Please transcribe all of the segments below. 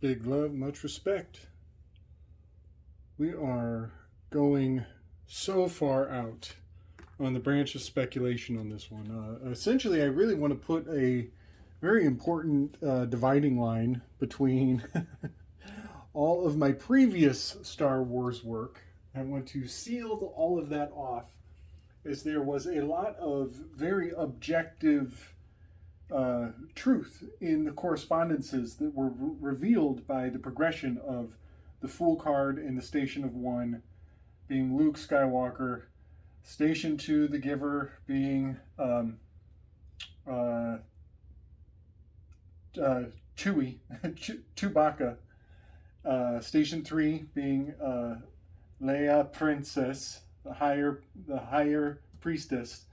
Big love, much respect. We are going so far out on the branch of speculation on this one. Essentially, I really want to put a very important dividing line between all of my previous Star Wars work. I want to seal all of that off, as there was a lot of very objective truth in the correspondences that were revealed by the progression of the Fool card in the Station of One being Luke Skywalker, Station 2, the Giver, being Chewie, Chewbacca, Station 3 being Leia Princess, the higher priestess,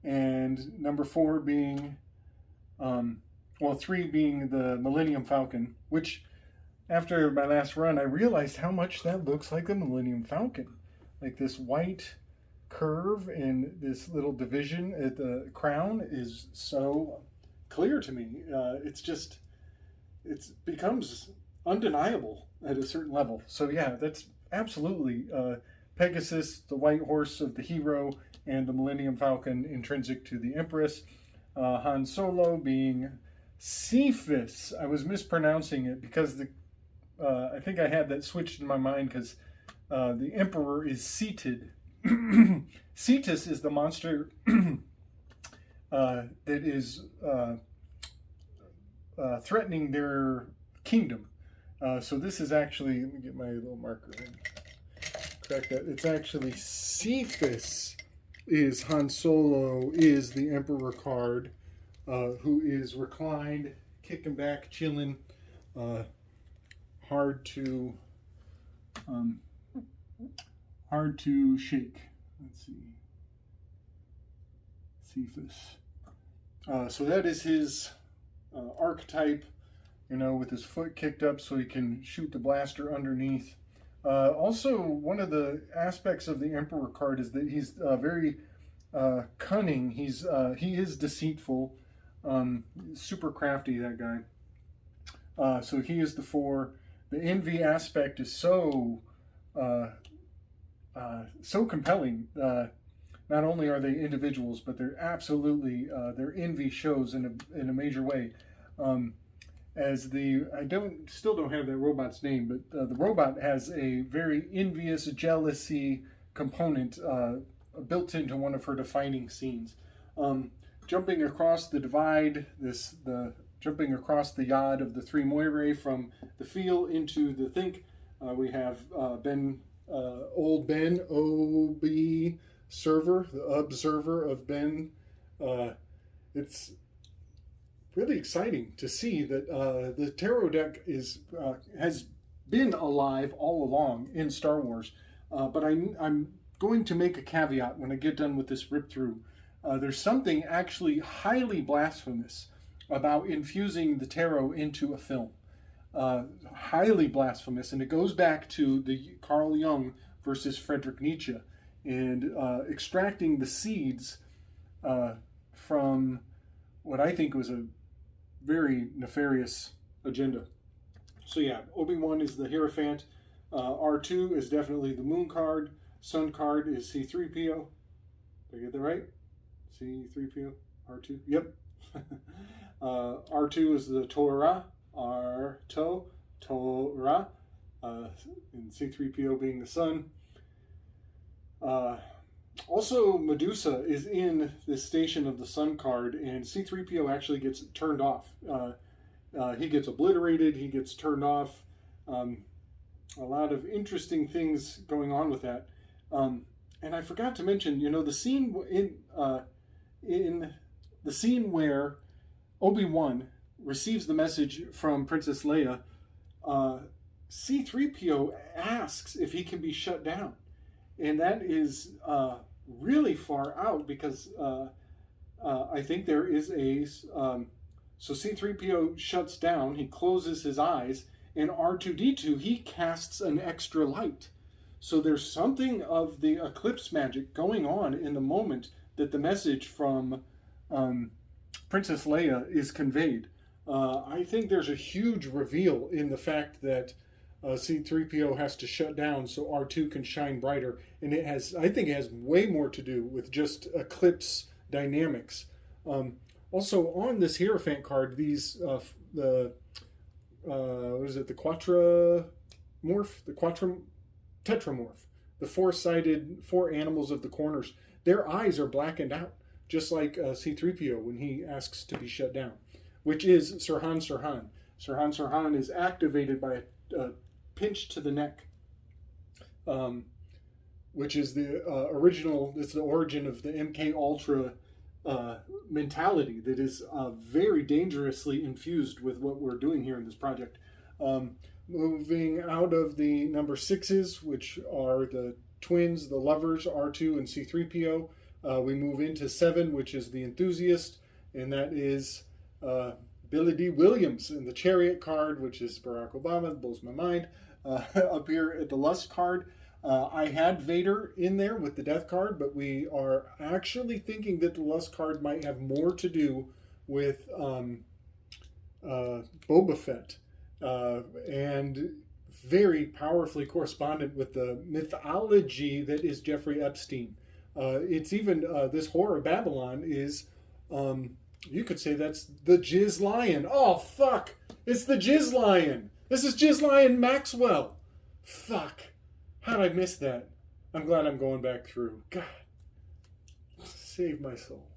and number 4 being, 3 being the Millennium Falcon, which after my last run, I realized how much that looks like the Millennium Falcon. Like this white curve and this little division at the crown is so clear to me. It becomes undeniable at a certain level. So yeah, that's absolutely Pegasus, the white horse of the hero, and the Millennium Falcon intrinsic to the Empress. Han Solo being Cephas. I was mispronouncing it because I think I had that switched in my mind because the Emperor is seated. Cetus is the monster that is threatening their kingdom. So this is actually, let me get my little marker and correct that. It's actually Cephas is Han Solo, is the Emperor card, who is reclined, kicking back, chilling, hard to shake. Let's see, Cephas. So that is his archetype, with his foot kicked up so he can shoot the blaster underneath. Also, one of the aspects of the Emperor card is that he's very cunning. He is deceitful, super crafty, that guy. So he is the 4. The envy aspect is so compelling. Not only are they individuals, but they're absolutely their envy shows in a major way. I still don't have that robot's name, but the robot has a very envious jealousy component built into one of her defining scenes. Jumping across the divide, jumping across the yard of the 3 Moirae from the feel into the think, we have old Ben, OB server, the observer of Ben. It's really exciting to see that the tarot deck has been alive all along in Star Wars, but I'm going to make a caveat when I get done with this rip through. There's something actually highly blasphemous about infusing the tarot into a film. Highly blasphemous, and it goes back to the Carl Jung versus Friedrich Nietzsche, and extracting the seeds from what I think was a very nefarious agenda. So yeah, Obi-Wan is the Hierophant. R2 is definitely the Moon card. Sun card is C-3PO. Did I get that right? C-3PO? R2? Yep. R2 is the Torah. Torah. And C-3PO being the sun. Also, Medusa is in this Station of the Sun card, and C-3PO actually gets turned off. He gets obliterated, he gets turned off. A lot of interesting things going on with that. And I forgot to mention, the scene in the scene where Obi-Wan receives the message from Princess Leia, C-3PO asks if he can be shut down. And that is really far out because I think there is so C-3PO shuts down, he closes his eyes, and R2-D2, he casts an extra light. So there's something of the eclipse magic going on in the moment that the message from Princess Leia is conveyed. I think there's a huge reveal in the fact that C3PO has to shut down so R2 can shine brighter, and I think it has way more to do with just Eclipse dynamics. Also, on this Hierophant card, what is it? The Tetramorph, the four-sided, four animals of the corners. Their eyes are blackened out, just like C3PO when he asks to be shut down, which is Sirhan Sirhan. Sirhan Sirhan is activated by a pinch to the neck, which is the original. It's the origin of the MK Ultra mentality that is very dangerously infused with what we're doing here in this project. Moving out of the number 6s, which are the twins, the lovers, R2 and C3PO, we move into 7, which is the enthusiast, and that is Billy D. Williams. And the Chariot card, which is Barack Obama, blows my mind. Up here at the Lust card, I had Vader in there with the Death card, but we are actually thinking that the Lust card might have more to do with Boba Fett, and very powerfully correspondent with the mythology that is Jeffrey Epstein. It's even, this Whore of Babylon is, you could say that's the Jizz Lion. Oh, fuck! It's the Jizz Lion! This is Jizz Lion Maxwell! Fuck! How'd I miss that? I'm glad I'm going back through. God, save my soul.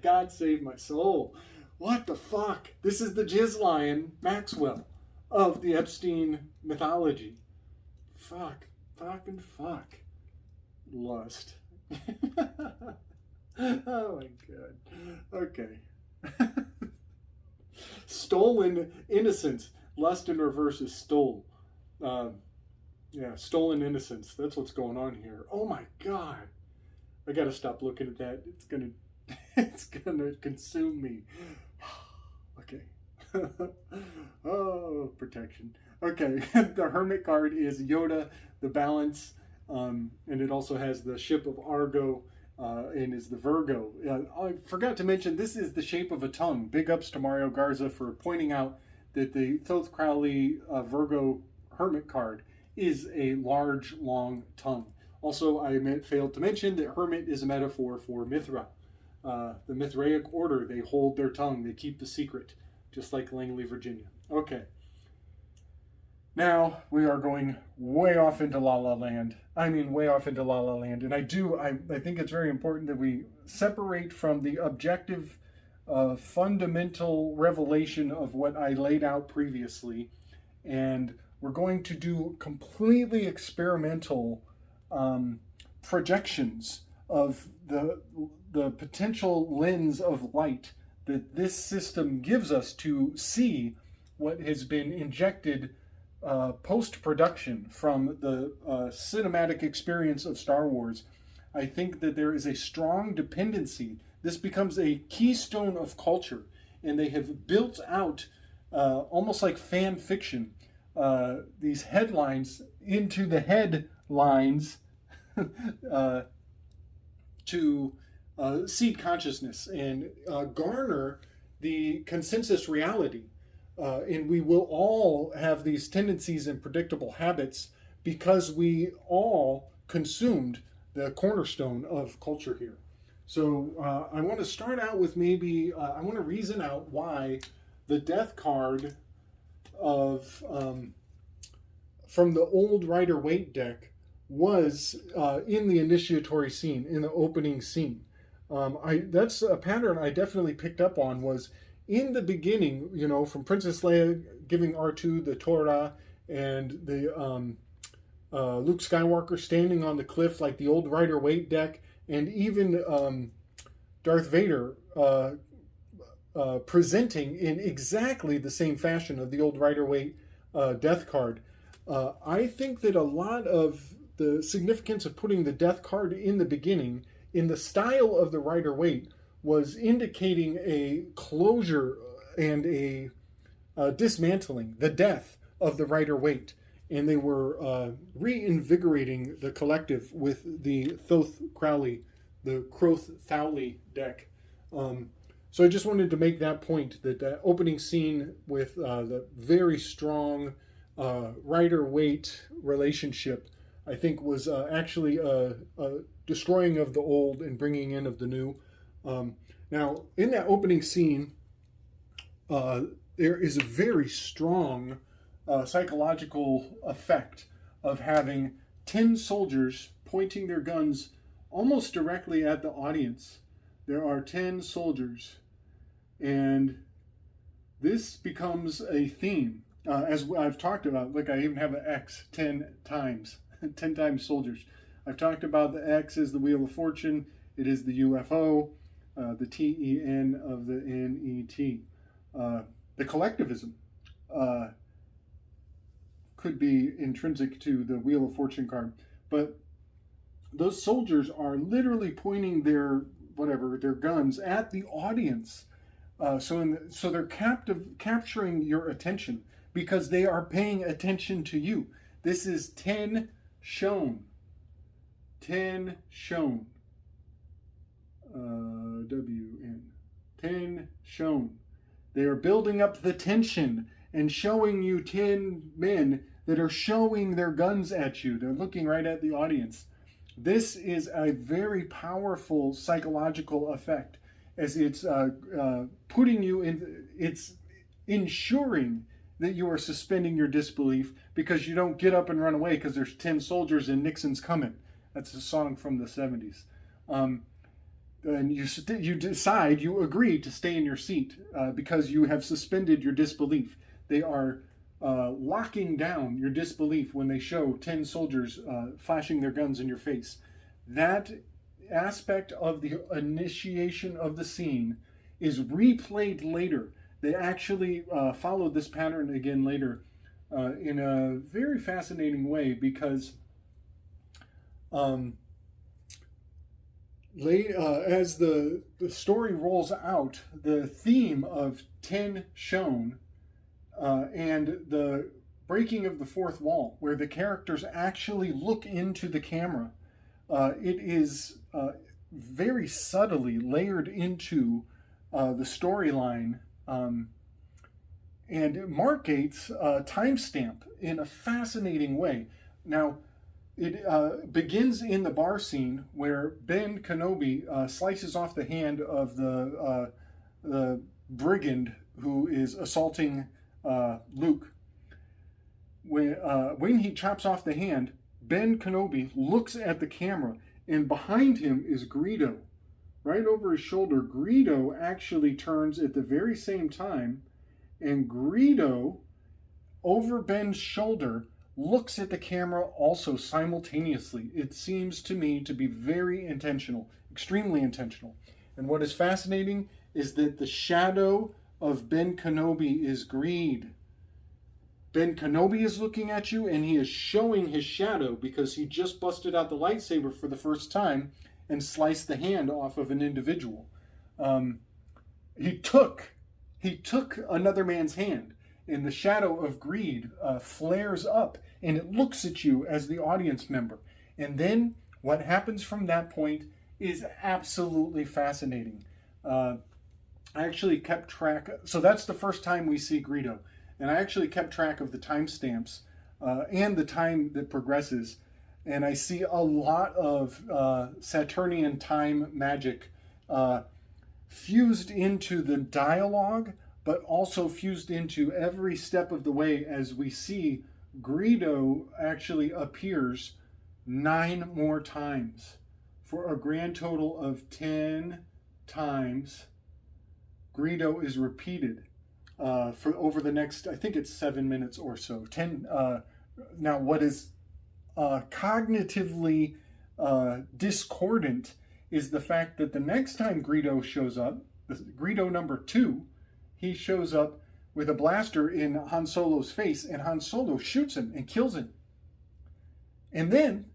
God save my soul. What the fuck? This is the Jizz Lion Maxwell of the Epstein mythology. Fuck. Fucking fuck. Lust. Oh my god. Okay. Stolen innocence. Lust in reverse is stole. Yeah, stolen innocence. That's what's going on here. Oh my god. I gotta stop looking at that. It's gonna consume me. Okay. Oh, protection. Okay. The Hermit card is Yoda, the balance, and it also has the ship of Argo, and is the Virgo. I forgot to mention, this is the shape of a tongue. Big ups to Mario Garza for pointing out that the Thoth Crowley Virgo Hermit card is a large, long tongue. Also, I failed to mention that Hermit is a metaphor for Mithra. The Mithraic order, they hold their tongue, they keep the secret, just like Langley, Virginia. Okay. Now, we are going way off into La La Land. I mean, way off into La La Land. And I think it's very important that we separate from the objective, fundamental revelation of what I laid out previously. And we're going to do completely experimental projections of the potential lens of light that this system gives us to see what has been injected post-production from the cinematic experience of Star Wars. I think that there is a strong dependency. This becomes a keystone of culture, and they have built out, almost like fan fiction, these headlines into the headlines to seed consciousness and garner the consensus reality. And we will all have these tendencies and predictable habits because we all consumed the cornerstone of culture here. So I want to start out with maybe, I want to reason out why the Death card of from the old Rider-Waite deck was in the initiatory scene, in the opening scene. That's a pattern I definitely picked up on. Was in the beginning, you know, from Princess Leia giving R2 the Torah, and the Luke Skywalker standing on the cliff like the old Rider-Waite deck, and even Darth Vader presenting in exactly the same fashion of the old Rider-Waite Death card. I think that a lot of the significance of putting the Death card in the beginning, in the style of the Rider-Waite, was indicating a closure and a dismantling, the death of the Rider-Waite. And they were reinvigorating the collective with the Thoth Crowley, the Croth Thowley deck. So I just wanted to make that point, that that opening scene with the very strong Rider-Waite relationship, I think was actually a destroying of the old and bringing in of the new. Now, in that opening scene, there is a very strong psychological effect of having 10 soldiers pointing their guns almost directly at the audience. There are 10 soldiers, and this becomes a theme. As I've talked about, look, I even have an X 10 times, 10 times soldiers. I've talked about the X as the Wheel of Fortune. It is the UFO, the TEN of the NET. The collectivism could be intrinsic to the Wheel of Fortune card, but those soldiers are literally pointing their guns at the audience. So they're capturing your attention because they are paying attention to you. This is 10 shown. 10 shown. WN. 10 shown. They are building up the tension and showing you 10 men that are showing their guns at you. They're looking right at the audience. This is a very powerful psychological effect, as it's putting you in, it's ensuring that you are suspending your disbelief because you don't get up and run away because there's 10 soldiers and Nixon's coming. That's a song from the 70s. And you decide, you agree to stay in your seat because you have suspended your disbelief. They are locking down your disbelief when they show 10 soldiers flashing their guns in your face. That aspect of the initiation of the scene is replayed later. They actually followed this pattern again later in a very fascinating way because as the story rolls out, the theme of 10 shown and the breaking of the fourth wall, where the characters actually look into the camera, it is very subtly layered into the storyline, and Mark Gates timestamp in a fascinating way. Now, it begins in the bar scene where Ben Kenobi slices off the hand of the brigand who is assaulting Luke. When he chops off the hand, Ben Kenobi looks at the camera, and behind him is Greedo. Right over his shoulder, Greedo actually turns at the very same time, and Greedo, over Ben's shoulder, looks at the camera also simultaneously. It seems to me to be very intentional, extremely intentional. And what is fascinating is that the shadow of Ben Kenobi is Greed. Ben Kenobi is looking at you, and he is showing his shadow because he just busted out the lightsaber for the first time and sliced the hand off of an individual. He took another man's hand, and the shadow of Greed flares up, and it looks at you as the audience member. And then what happens from that point is absolutely fascinating. I actually kept track. So that's the first time we see Greedo. And I actually kept track of the timestamps and the time that progresses. And I see a lot of Saturnian time magic fused into the dialogue, but also fused into every step of the way as we see Greedo actually appears 9 more times for a grand total of 10 times. Greedo is repeated for over the next, I think it's 7 minutes or so. 10. Now, what is cognitively discordant is the fact that the next time Greedo shows up, Greedo number 2, he shows up with a blaster in Han Solo's face, and Han Solo shoots him and kills him. And then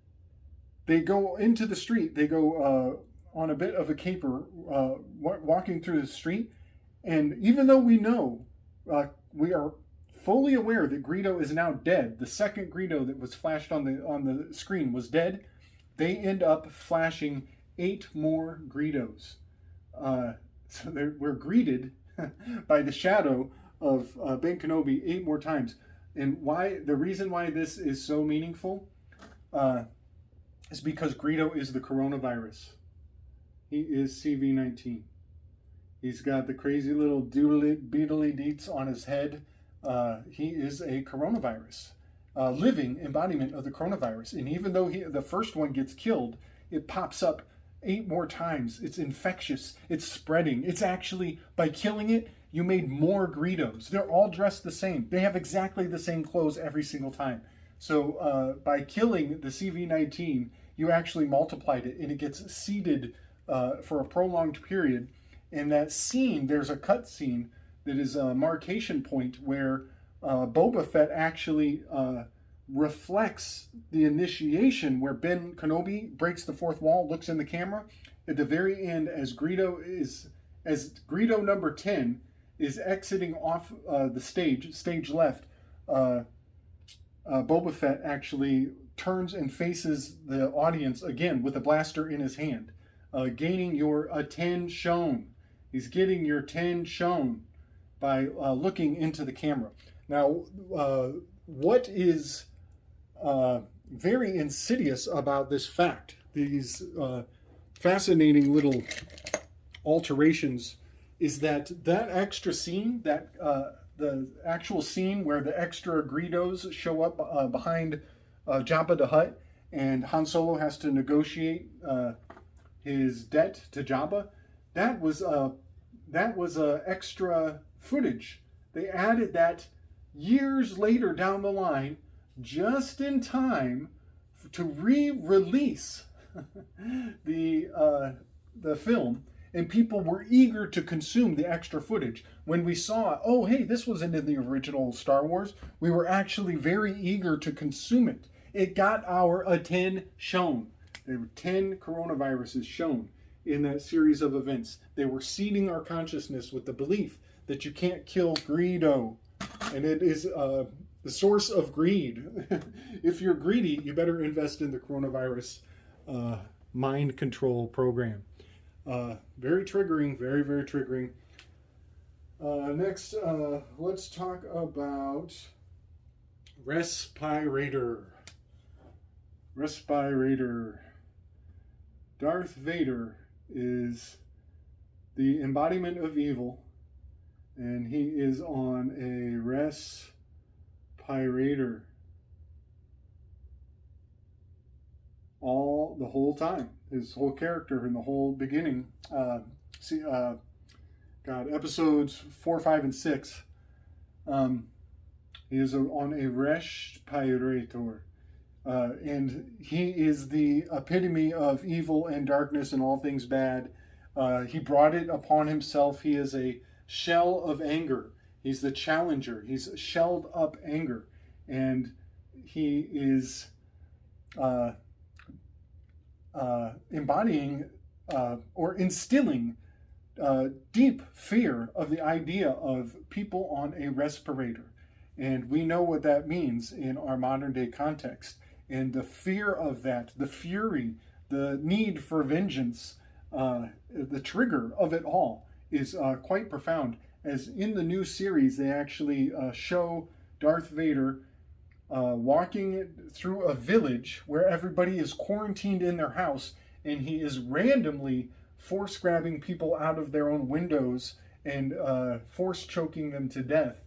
they go into the street. They go on a bit of a caper, walking through the street. And even though we know, we are fully aware that Greedo is now dead, the second Greedo that was flashed on the screen was dead, they end up flashing 8 more Greedos. So we're greeted by the shadow of Ben Kenobi 8 more times. And why? The reason why this is so meaningful is because Greedo is the coronavirus. He is CV-19. He's got the crazy little beetly deets on his head. He is a coronavirus, living embodiment of the coronavirus. And even though the first one gets killed, it pops up 8 more times. It's infectious. It's spreading. It's actually, by killing it, you made more Greedos. They're all dressed the same. They have exactly the same clothes every single time. So by killing the CV-19, you actually multiplied it, and it gets seeded for a prolonged period. In that scene, there's a cut scene that is a marcation point where Boba Fett actually reflects the initiation, where Ben Kenobi breaks the fourth wall, looks in the camera. At the very end, as Greedo number 10 is exiting off the stage left, Boba Fett actually turns and faces the audience again with a blaster in his hand, gaining your attention. He's getting your attention by looking into the camera. Now, what is very insidious about this fact, these fascinating little alterations, is that extra scene, that the actual scene where the extra Greedos show up behind Jabba the Hutt, and Han Solo has to negotiate his debt to Jabba. That was extra footage. They added that years later down the line, just in time to re-release the film, and people were eager to consume the extra footage. When we saw, oh hey, this wasn't in the original Star Wars, we were actually very eager to consume it. It got our attention. There were 10 coronaviruses shown in that series of events. They were seeding our consciousness with the belief that you can't kill Greedo, and it is the source of greed. If you're greedy, you better invest in the coronavirus mind control program. Very triggering, very, very triggering. Next, let's talk about Respirator. Respirator. Darth Vader is the embodiment of evil, and he is on a respirator the whole time. His whole character in the whole beginning. Episodes 4, 5, and 6. He is on a respirator. And he is the epitome of evil and darkness and all things bad. He brought it upon himself. He is a shell of anger. He's the challenger. He's shelled up anger. And he is embodying or instilling deep fear of the idea of people on a respirator. And we know what that means in our modern day context. And the fear of that, the fury, the need for vengeance, the trigger of it all is quite profound. As in the new series, they actually show Darth Vader walking through a village where everybody is quarantined in their house, and he is randomly force grabbing people out of their own windows and force choking them to death.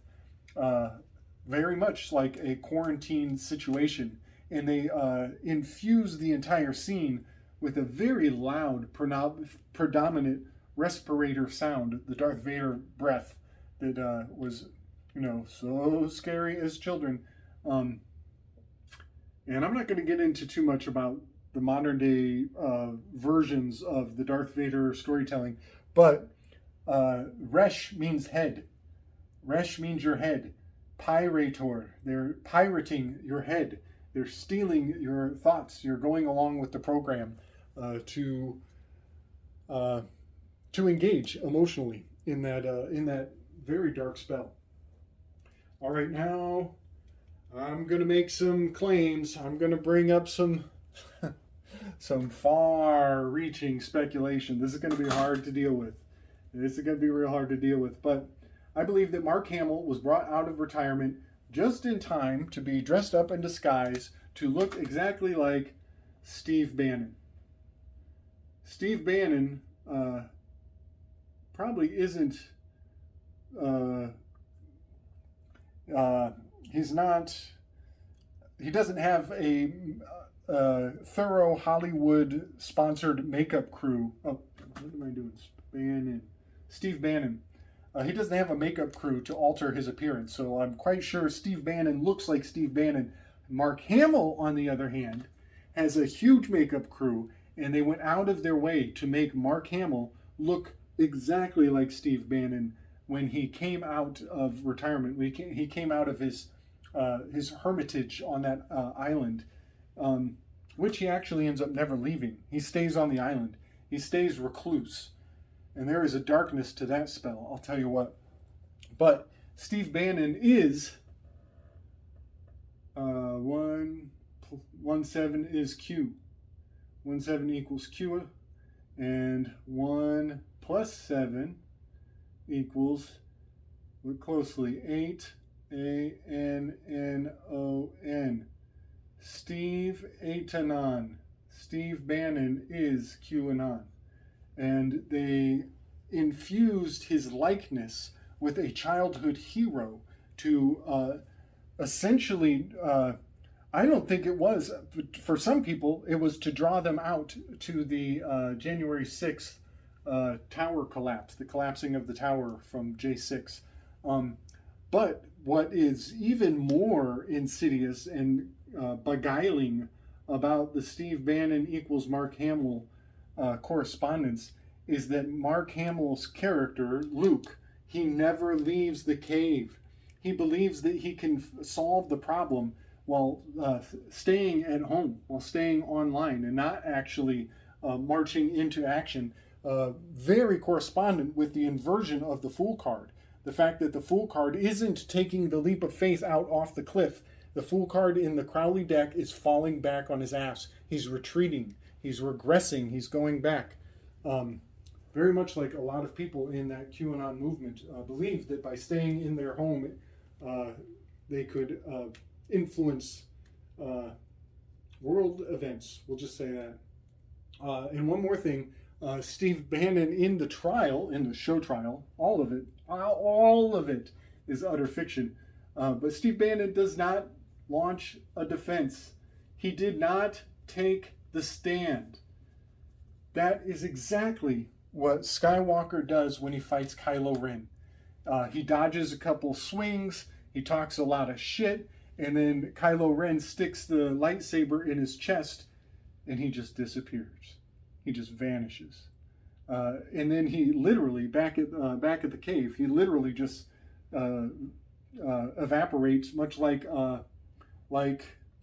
Very much like a quarantine situation. And they infuse the entire scene with a very loud, predominant respirator sound, the Darth Vader breath that was, so scary as children. And I'm not going to get into too much about the modern day versions of the Darth Vader storytelling, but Resh means head. Resh means your head. Pirator, they're pirating your head. They're stealing your thoughts. You're going along with the program to engage emotionally in that very dark spell. All right, now I'm going to make some claims. I'm going to bring up some far-reaching speculation. This is going to be hard to deal with. This is going to be real hard to deal with. But I believe that Mark Hamill was brought out of retirement just in time to be dressed up in disguise to look exactly like Steve Bannon. Steve Bannon probably isn't, he doesn't have a thorough Hollywood-sponsored makeup crew. Oh, what am I doing? Steve Bannon. He doesn't have a makeup crew to alter his appearance, so I'm quite sure Steve Bannon looks like Steve Bannon. Mark Hamill, on the other hand, has a huge makeup crew, and they went out of their way to make Mark Hamill look exactly like Steve Bannon when he came out of retirement. He came out of his hermitage on that island, which he actually ends up never leaving. He stays on the island. He stays recluse. And there is a darkness to that spell, I'll tell you what. But Steve Bannon is 1 is Q. 1 equals Q, and 1 plus 7 equals, look closely, 8 A-N-N-O-N. Steve Atanon. Steve Bannon is QAnon. And they infused his likeness with a childhood hero to essentially, I don't think it was, for some people, it was to draw them out to the January 6th tower collapse, the collapsing of the tower from J6. But what is even more insidious and beguiling about the Steve Bannon equals Mark Hamill correspondence is that Mark Hamill's character, Luke, he never leaves the cave. He believes that he can solve the problem while staying at home, while staying online, and not actually marching into action. Very correspondent with the inversion of the Fool card. The fact that the Fool card isn't taking the leap of faith out off the cliff. The Fool card in the Crowley deck is falling back on his ass. He's retreating. He's regressing. He's going back. Very much like a lot of people in that QAnon movement believe that by staying in their home, they could influence world events. We'll just say that. And one more thing, Steve Bannon in the trial, in the show trial, all of it is utter fiction. But Steve Bannon does not launch a defense. He did not take the stand. That is exactly what Skywalker does when he fights Kylo Ren. He dodges a couple swings, he talks a lot of shit, and then Kylo Ren sticks the lightsaber in his chest, and he just disappears. He just vanishes. And then he literally, back at the cave, he literally just evaporates, much like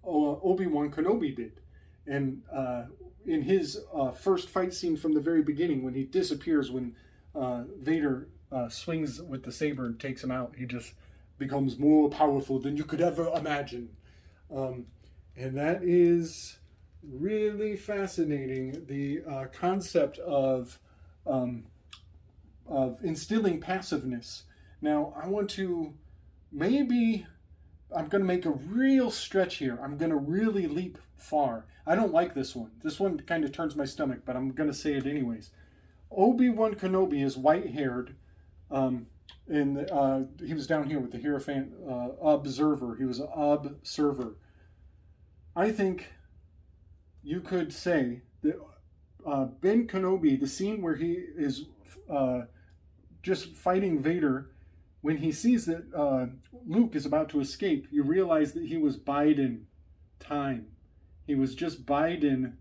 Obi-Wan Kenobi did. And in his first fight scene from the very beginning, when he disappears, when Vader swings with the saber and takes him out, he just becomes more powerful than you could ever imagine. And that is really fascinating, the concept of instilling passiveness. Now, I want to I'm going to make a real stretch here. I'm going to really leap far. I don't like this one. This one kind of turns my stomach, but I'm going to say it anyways. Obi-Wan Kenobi is white-haired, and he was down here with the Hierophant observer. He was an observer. I think you could say that Ben Kenobi, the scene where he is just fighting Vader, when he sees that Luke is about to escape, you realize that he was biding time. He was just biding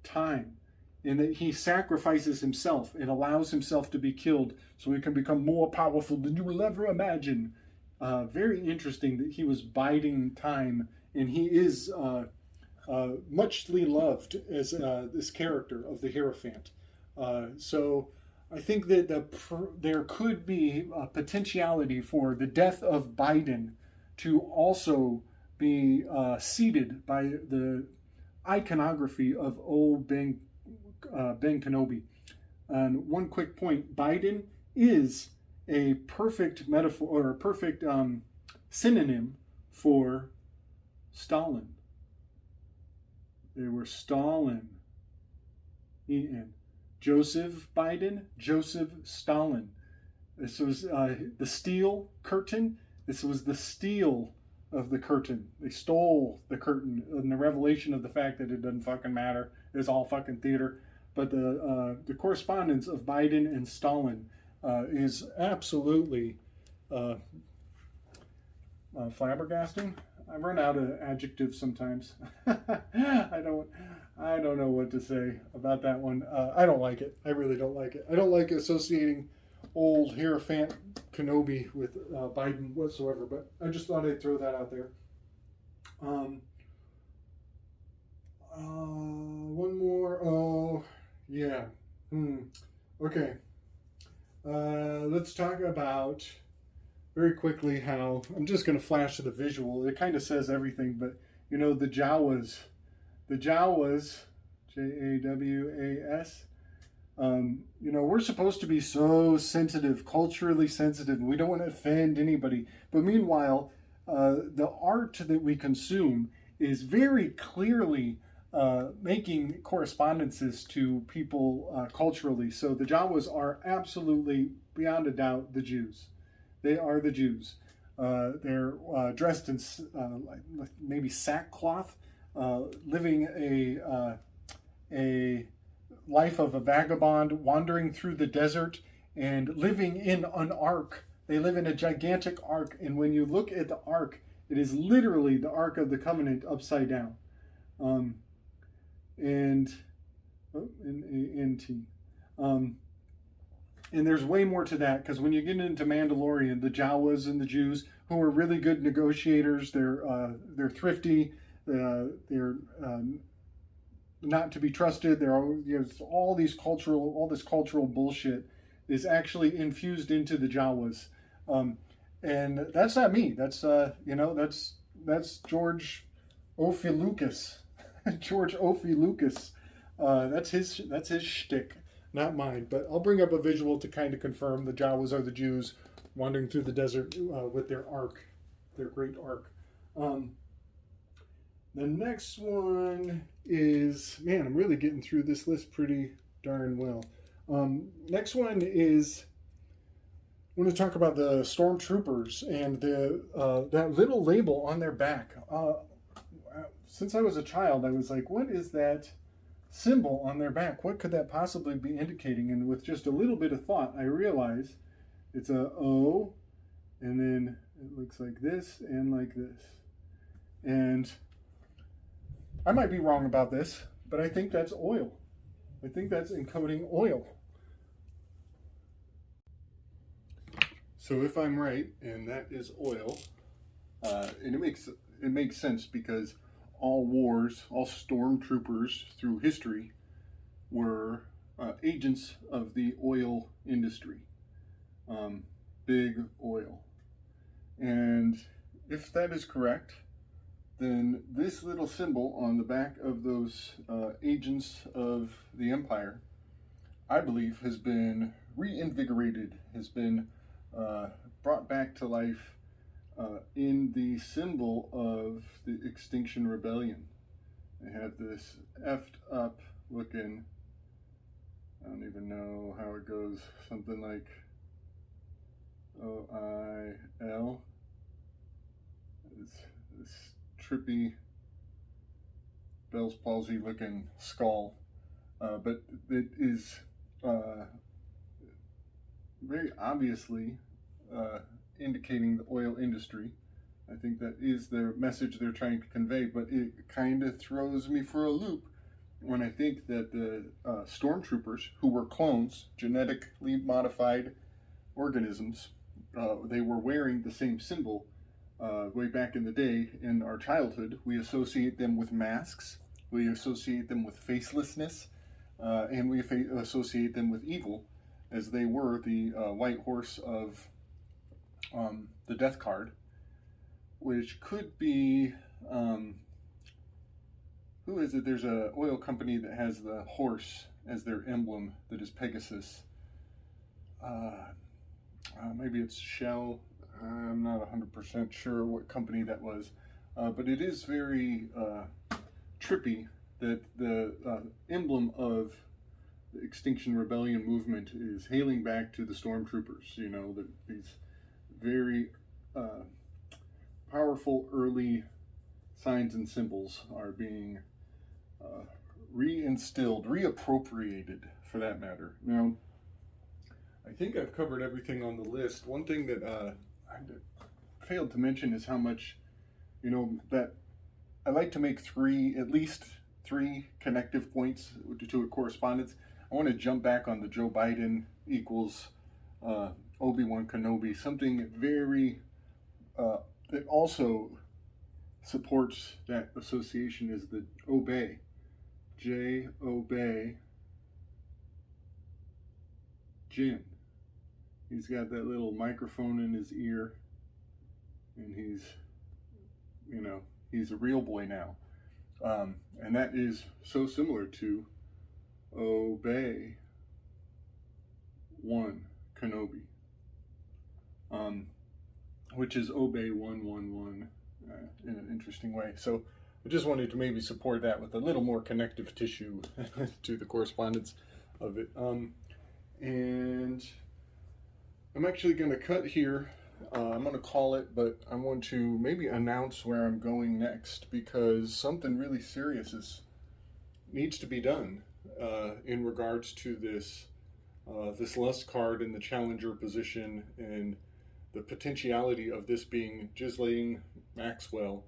time. And that he sacrifices himself and allows himself to be killed so he can become more powerful than you will ever imagine. Very interesting that he was biding time, and he is muchly loved as this character of the Hierophant. So I think that there could be a potentiality for the death of Biden to also be seeded by the iconography of old Ben Kenobi. And one quick point, Biden is a perfect metaphor or a perfect synonym for Stalin. They were Stalin. E-N. Joseph Biden, Joseph Stalin. This was the steel curtain. This was the steal of the curtain. They stole the curtain and the revelation of the fact that it doesn't fucking matter. It's all fucking theater. But the correspondence of Biden and Stalin is absolutely flabbergasting. I run out of adjectives sometimes. I don't know what to say about that one. I don't like it. I really don't like it. I don't like associating old Hierophant Kenobi with Biden whatsoever, but I just thought I'd throw that out there. One more. Oh, yeah. Okay. Let's talk about very quickly how I'm just going to flash to the visual. It kind of says everything, but you know, the Jawas, Jawas. You know, we're supposed to be so sensitive, culturally sensitive, and we don't want to offend anybody. But meanwhile, the art that we consume is very clearly making correspondences to people culturally. So the Jawas are absolutely, beyond a doubt, the Jews. They are the Jews. They're dressed in like maybe sackcloth, living a life of a vagabond, wandering through the desert and living in an ark. They live in a gigantic ark, and when you look at the ark, it is literally the Ark of the Covenant upside down. And there's way more to that, because when you get into Mandalorian, the Jawas and the Jews, who are really good negotiators, they're thrifty, they're not to be trusted. There are, you know, all this cultural bullshit is actually infused into the Jawas, and that's not me. That's that's George Ophiuchus. George Ophiuchus. That's his shtick, not mine. But I'll bring up a visual to kind of confirm the Jawas are the Jews wandering through the desert with their ark, their great ark. The next one is, man, I'm really getting through this list pretty darn well. Next one is, I want to talk about the stormtroopers and that little label on their back. Since I was a child, I was like, what is that symbol on their back? What could that possibly be indicating? And with just a little bit of thought, I realized it's a O, and then it looks like this and like this. And I might be wrong about this, but I think that's oil. I think that's encoding oil. So if I'm right, and that is oil, and it makes sense, because all wars, all stormtroopers through history were agents of the oil industry, big oil. And if that is correct, then this little symbol on the back of those agents of the empire, I believe, has been reinvigorated, has been brought back to life in the symbol of the Extinction Rebellion. They have this effed up looking, I don't even know how it goes, something like OIL. It's this trippy Bell's palsy looking skull, but it is very obviously indicating the oil industry. I think that is the message they're trying to convey, but it kind of throws me for a loop when I think that the stormtroopers, who were clones, genetically modified organisms, they were wearing the same symbol way back in the day. In our childhood, we associate them with masks, we associate them with facelessness, and we associate them with evil, as they were the white horse of the death card, which could be, who is it? There's a oil company that has the horse as their emblem that is Pegasus. maybe it's Shell. I'm not 100% sure what company that was, but it is very trippy that the emblem of the Extinction Rebellion movement is hailing back to the stormtroopers. You know, these very powerful early signs and symbols are being reinstilled, reappropriated for that matter. Now, I think I've covered everything on the list. One thing that I failed to mention is how much, you know, that I like to make at least three connective points to a correspondence. I want to jump back on the Joe Biden equals Obi-Wan Kenobi, something very that also supports that association is the obey. J obey Jin. He's got that little microphone in his ear, and he's, you know, he's a real boy now. And that is so similar to Obey One Kenobi, which is Obey 111 in an interesting way. So I just wanted to maybe support that with a little more connective tissue to the correspondence of it. And I'm actually going to cut here. I'm going to call it, but I want to maybe announce where I'm going next, because something really serious needs to be done in regards to this Lust card in the challenger position, and the potentiality of this being Ghislaine Maxwell.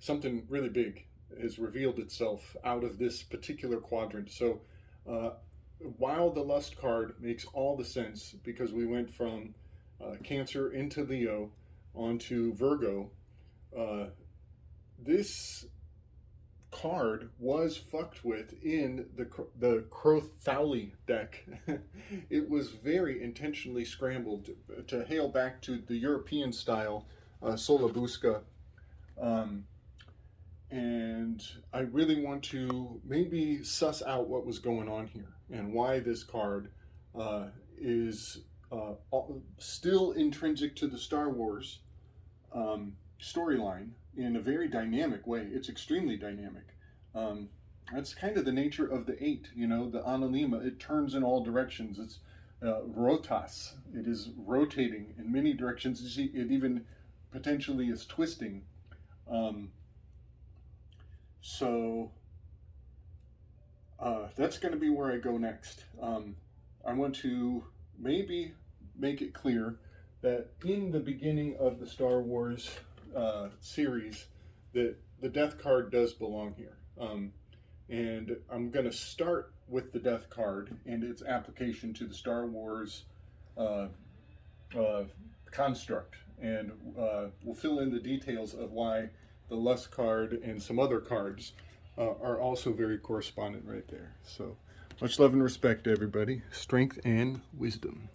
Something really big has revealed itself out of this particular quadrant. So while the Lust card makes all the sense, because we went from Cancer into Leo onto Virgo, this card was fucked with in the Crowth-Thowley deck. It was very intentionally scrambled to hail back to the European style Solabusca. And I really want to maybe suss out what was going on here and why this card is still intrinsic to the Star Wars storyline in a very dynamic way. It's extremely dynamic. That's kind of the nature of the 8, you know, the Analima. It turns in all directions. It's rotas. It is rotating in many directions. You see, it even potentially is twisting. So that's going to be where I go next. I want to maybe make it clear that in the beginning of the Star Wars series, that the Death card does belong here. And I'm going to start with the Death card and its application to the Star Wars construct. And we'll fill in the details of why the Lust card and some other cards are also very correspondent right there. So much love and respect, everybody. Strength and wisdom.